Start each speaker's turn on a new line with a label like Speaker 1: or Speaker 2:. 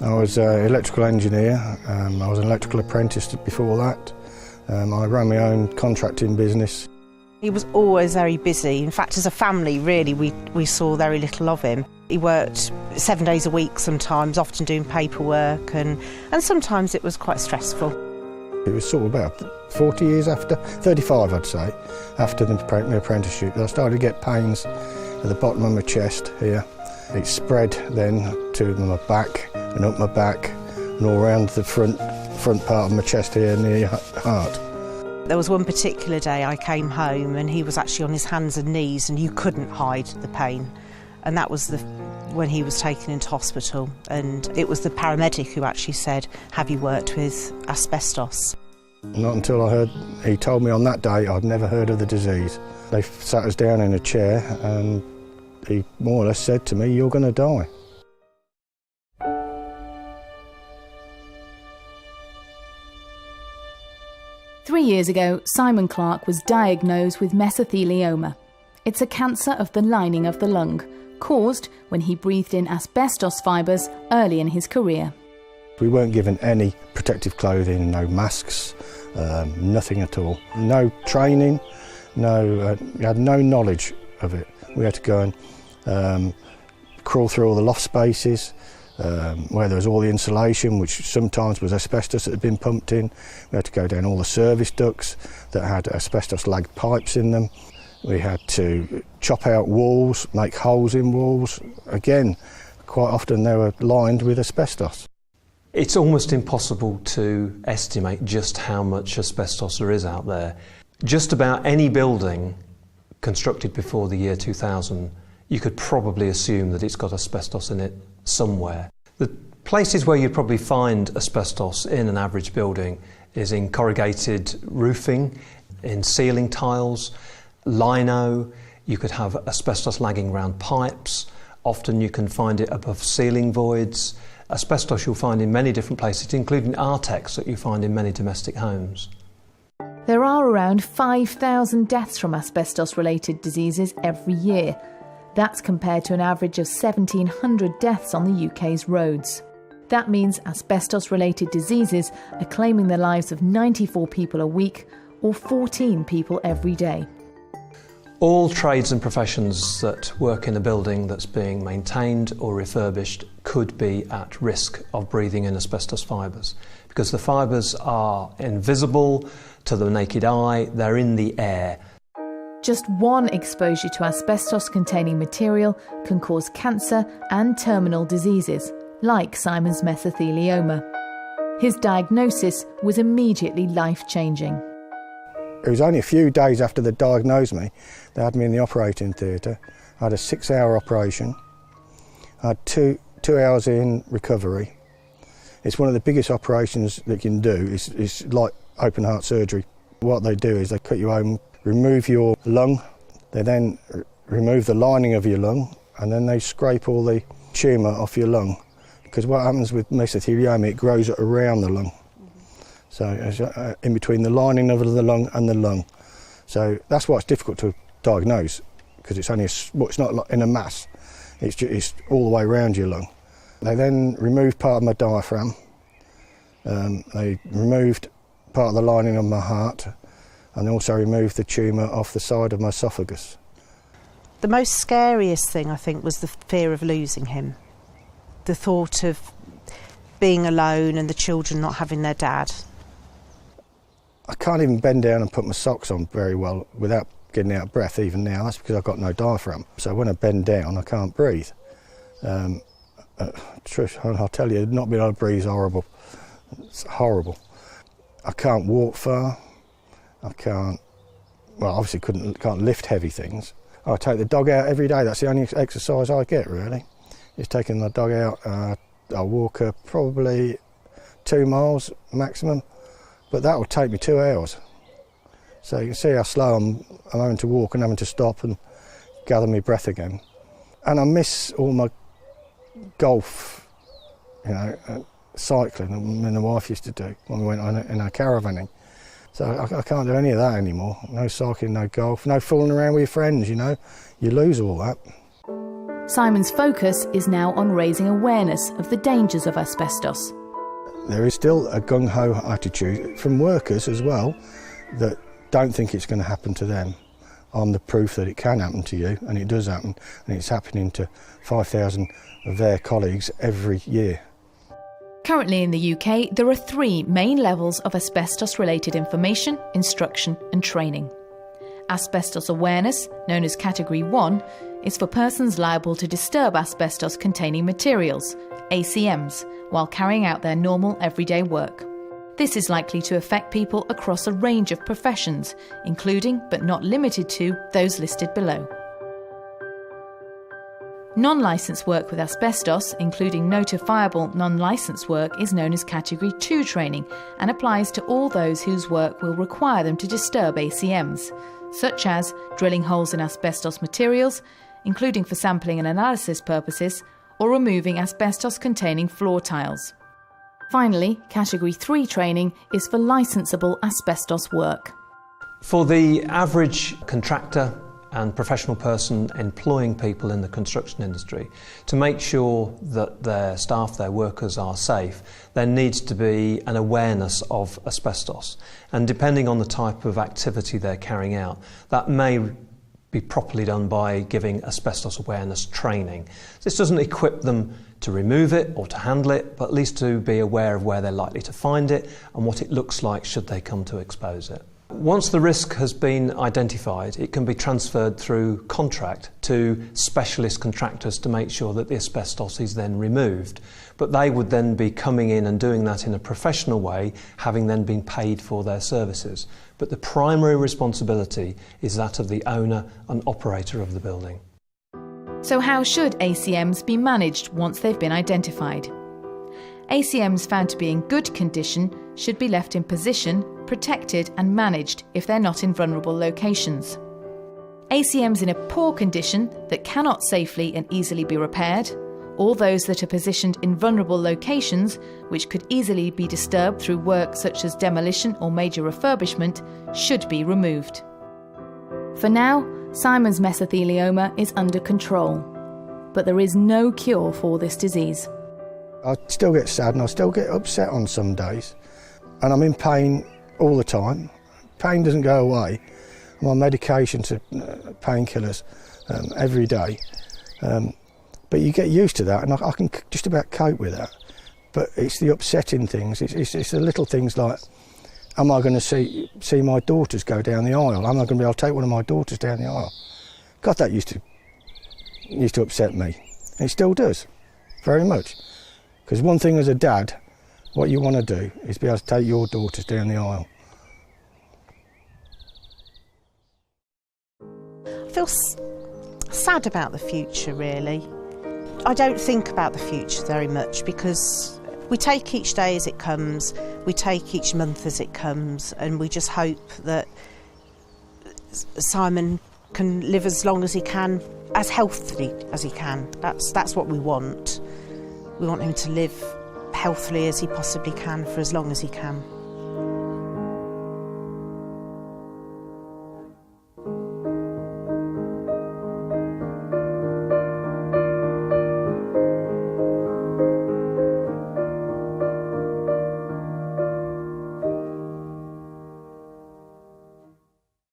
Speaker 1: I was an electrical engineer. I was an electrical apprentice before that. I ran my own contracting business.
Speaker 2: He was always very busy. In fact, as a family, really, we saw very little of him. He worked 7 days a week sometimes, often doing paperwork, and sometimes it was quite stressful.
Speaker 1: It was sort of about 40 years after, 35 I'd say, after my apprenticeship, that I started to get pains at the bottom of my chest here. It spread then to my back and up my back and all around the front part of my chest here near your heart.
Speaker 2: There was one particular day I came home and he was actually on his hands and knees and you couldn't hide the pain. And that was when he was taken into hospital, and it was the paramedic who actually said, "Have you worked with asbestos?"
Speaker 1: Not until he told me on that day I'd never heard of the disease. They sat us down in a chair and he more or less said to me, "You're going to die."
Speaker 3: Three years ago, Simon Clark was diagnosed with mesothelioma. It's a cancer of the lining of the lung, caused when he breathed in asbestos fibres early in his career.
Speaker 1: We weren't given any protective clothing, no masks, nothing at all. No training, we had no knowledge of it. We had to go and crawl through all the loft spaces, where there was all the insulation, which sometimes was asbestos that had been pumped in. We had to go down all the service ducts that had asbestos-lagged pipes in them. We had to chop out walls, make holes in walls. Again, quite often they were lined with asbestos.
Speaker 4: It's almost impossible to estimate just how much asbestos there is out there. Just about any building constructed before the year 2000, you could probably assume that it's got asbestos in it somewhere. The places where you'd probably find asbestos in an average building is in corrugated roofing, in ceiling tiles, lino. You could have asbestos lagging around pipes. Often you can find it above ceiling voids. Asbestos you'll find in many different places, including Artex that you find in many domestic homes.
Speaker 3: There are around 5,000 deaths from asbestos-related diseases every year. That's compared to an average of 1,700 deaths on the UK's roads. That means asbestos-related diseases are claiming the lives of 94 people a week, or 14 people every day.
Speaker 4: All trades and professions that work in a building that's being maintained or refurbished could be at risk of breathing in asbestos fibres, because the fibres are invisible to the naked eye, they're in the air.
Speaker 3: Just one exposure to asbestos-containing material can cause cancer and terminal diseases, like Simon's mesothelioma. His diagnosis was immediately life-changing.
Speaker 1: It was only a few days after they diagnosed me, they had me in the operating theatre. I had a 6-hour operation. I had two hours in recovery. It's one of the biggest operations that you can do. It's like open heart surgery. What they do is they cut you open, remove your lung, they then remove the lining of your lung, and then they scrape all the tumour off your lung. Because what happens with mesothelioma, it grows around the lung. So it's in between the lining of the lung and the lung. So that's why it's difficult to diagnose, because it's only it's not like in a mass. It's all the way around your lung. They then removed part of my diaphragm. They removed part of the lining of my heart, and also removed the tumour off the side of my esophagus.
Speaker 2: The most scariest thing, I think, was the fear of losing him. The thought of being alone and the children not having their dad.
Speaker 1: I can't even bend down and put my socks on very well without getting out of breath even now. That's because I've got no diaphragm. So when I bend down, I can't breathe. Trish, I'll tell you, not being able to breathe is horrible. It's horrible. I can't walk far. Obviously can't lift heavy things. I take the dog out every day. That's the only exercise I get, really. Is taking the dog out. I'll walk her probably 2 miles maximum. But that will take me 2 hours. So you can see how slow I'm having to walk and having to stop and gather my breath again. And I miss all my golf, cycling, that my wife used to do when we went in our caravanning. So I can't do any of that anymore. No cycling, no golf, no fooling around with your friends, You lose all that.
Speaker 3: Simon's focus is now on raising awareness of the dangers of asbestos.
Speaker 1: There is still a gung-ho attitude from workers as well that don't think it's going to happen to them. I'm the proof that it can happen to you, and it does happen, and it's happening to 5,000 of their colleagues every year.
Speaker 3: Currently in the UK, there are 3 main levels of asbestos-related information, instruction and training. Asbestos awareness, known as Category 1, is for persons liable to disturb asbestos-containing materials, ACMs, while carrying out their normal everyday work. This is likely to affect people across a range of professions, including, but not limited to, those listed below. Non-licensed work with asbestos, including notifiable non-licensed work, is known as Category 2 training and applies to all those whose work will require them to disturb ACMs, such as drilling holes in asbestos materials, including for sampling and analysis purposes, or removing asbestos-containing floor tiles. Finally, Category 3 training is for licensable asbestos work.
Speaker 4: For the average contractor and professional person employing people in the construction industry, to make sure that their staff, their workers are safe, there needs to be an awareness of asbestos. And depending on the type of activity they're carrying out, that may be properly done by giving asbestos awareness training. This doesn't equip them to remove it or to handle it, but at least to be aware of where they're likely to find it and what it looks like should they come to expose it. Once the risk has been identified, it can be transferred through contract to specialist contractors to make sure that the asbestos is then removed. But they would then be coming in and doing that in a professional way, having then been paid for their services. But the primary responsibility is that of the owner and operator of the building.
Speaker 3: So how should ACMs be managed once they've been identified? ACMs found to be in good condition should be left in position, protected and managed if they're not in vulnerable locations. ACMs in a poor condition that cannot safely and easily be repaired, or those that are positioned in vulnerable locations which could easily be disturbed through work such as demolition or major refurbishment, should be removed. For now, Simon's mesothelioma is under control, but there is no cure for this disease.
Speaker 1: I still get sad and I still get upset on some days, and I'm in pain all the time. Pain doesn't go away. I'm on medication to painkillers every day, but you get used to that, and I can just about cope with that. But it's the upsetting things. It's the little things like, am I going to see my daughters go down the aisle? Am I going to be able to take one of my daughters down the aisle? God, that used to upset me. And it still does, very much. Because one thing as a dad, what you want to do is be able to take your daughters down the aisle.
Speaker 2: I feel sad about the future, really. I don't think about the future very much because we take each day as it comes, we take each month as it comes, and we just hope that Simon can live as long as he can, as healthily as he can. That's what we want. We want him to live healthily as he possibly can for as long as he can.